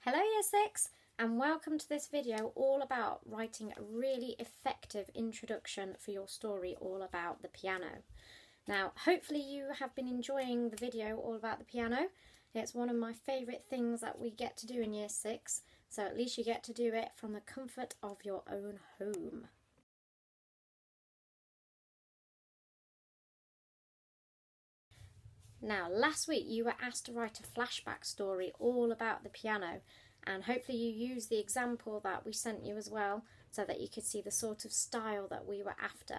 Hello Year 6 and welcome to this video all about writing a really effective introduction for your story all about the piano. Now hopefully you have been enjoying the video all about the piano. It's one of my favourite things that we get to do in Year 6, so at least you get to do it from the comfort of your own home. Now, last week you were asked to write a flashback story all about the piano, and hopefully you used the example that we sent you as well so that you could see the sort of style that we were after.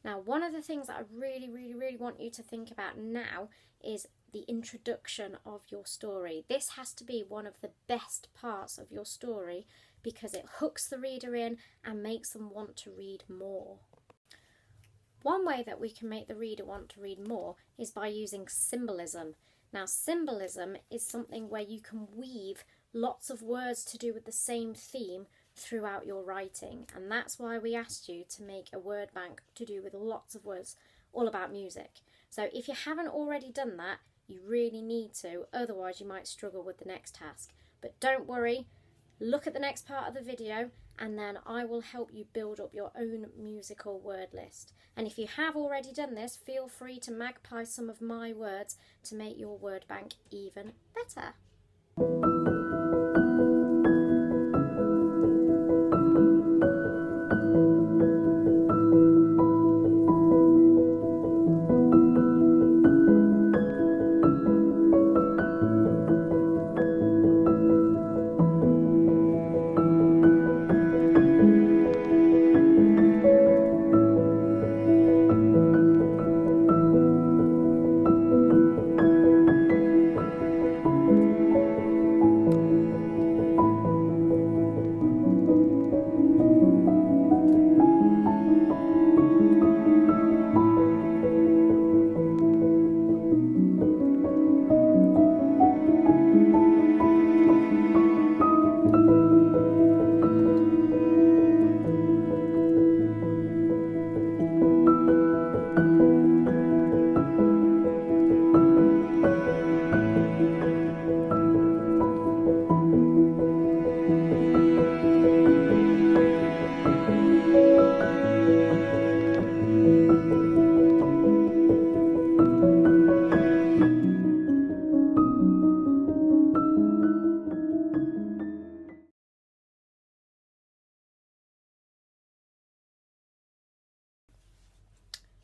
Now, one of the things that I really want you to think about now is the introduction of your story. This has to be one of the best parts of your story because it hooks the reader in and makes them want to read more. One way that we can make the reader want to read more is by using symbolism. Now, symbolism is something where you can weave lots of words to do with the same theme throughout your writing, and that's why we asked you to make a word bank to do with lots of words all about music. So if you haven't already done that, you really need to, otherwise you might struggle with the next task. But don't worry, look at the next part of the video and then I will help you build up your own musical word list. And if you have already done this, feel free to magpie some of my words to make your word bank even better.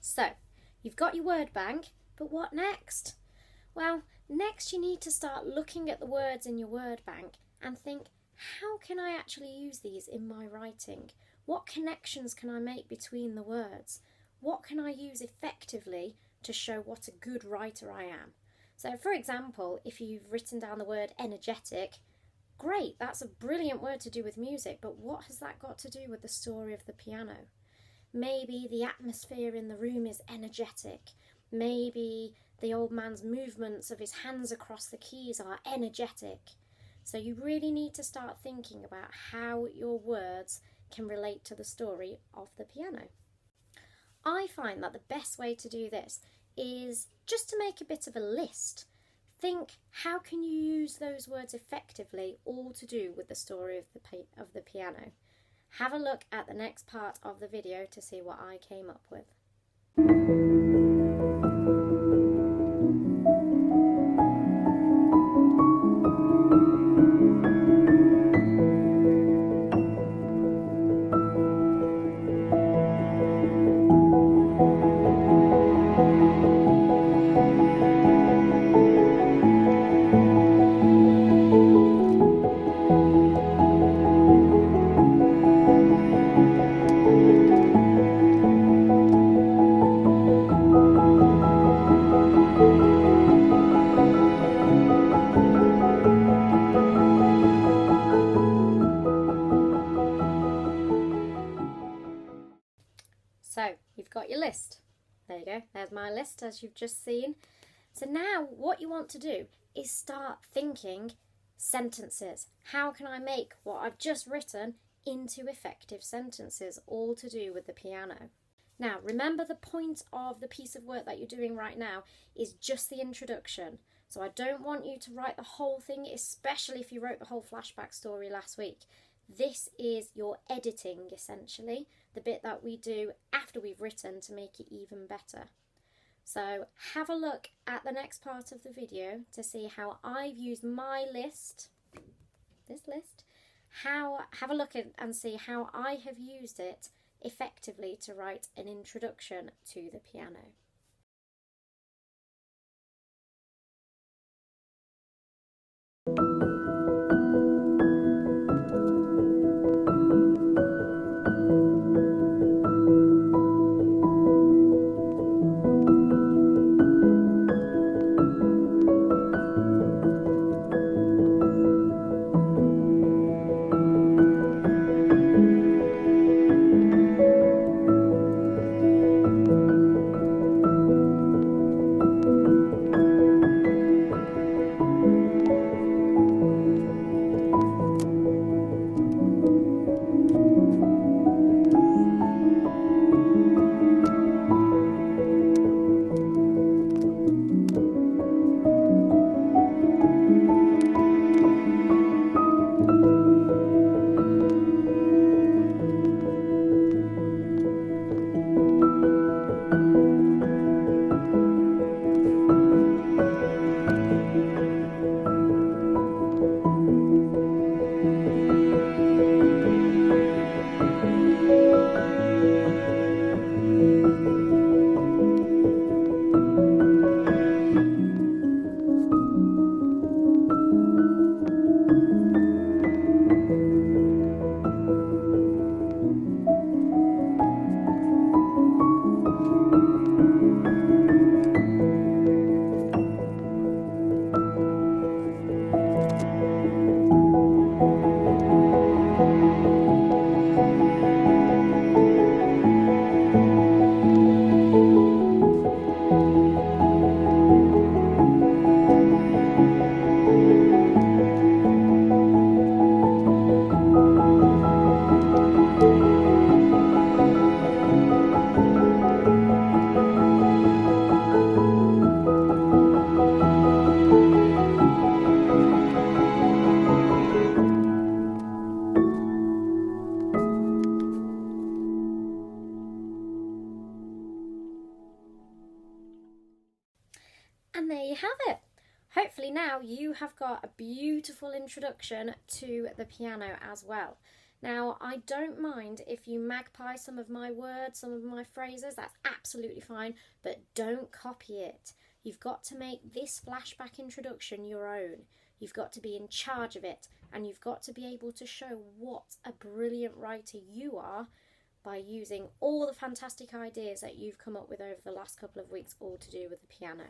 So, you've got your word bank, but what next? Well, next you need to start looking at the words in your word bank and think, how can I actually use these in my writing? What connections can I make between the words? What can I use effectively to show what a good writer I am? So, for example, if you've written down the word energetic, great, that's a brilliant word to do with music, but what has that got to do with the story of the piano? Maybe the atmosphere in the room is energetic. Maybe the old man's movements of his hands across the keys are energetic. So you really need to start thinking about how your words can relate to the story of the piano. I find that the best way to do this is just to make a bit of a list. Think, how can you use those words effectively, all to do with the story of the piano? Have a look at the next part of the video to see what I came up with. So, you've got your list. There you go, there's my list as you've just seen. So now what you want to do is start thinking sentences. How can I make what I've just written into effective sentences, all to do with the piano? Now, remember, the point of the piece of work that you're doing right now is just the introduction. So I don't want you to write the whole thing, especially if you wrote the whole flashback story last week. This is your editing, essentially, the bit that we do after we've written to make it even better. So have a look at the next part of the video to see how I've used my list, this list, have a look at and see how I have used it effectively to write an introduction to the piano. And there you have it. Hopefully now you have got a beautiful introduction to the piano as well. Now, I don't mind if you magpie some of my words, some of my phrases, that's absolutely fine, but don't copy it. You've got to make this flashback introduction your own. You've got to be in charge of it, and you've got to be able to show what a brilliant writer you are by using all the fantastic ideas that you've come up with over the last couple of weeks, all to do with the piano.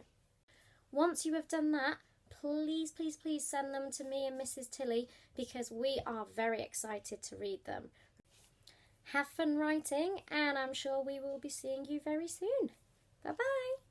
Once you have done that, please, please, please send them to me and Mrs. Tilly, because we are very excited to read them. Have fun writing, and I'm sure we will be seeing you very soon. Bye-bye.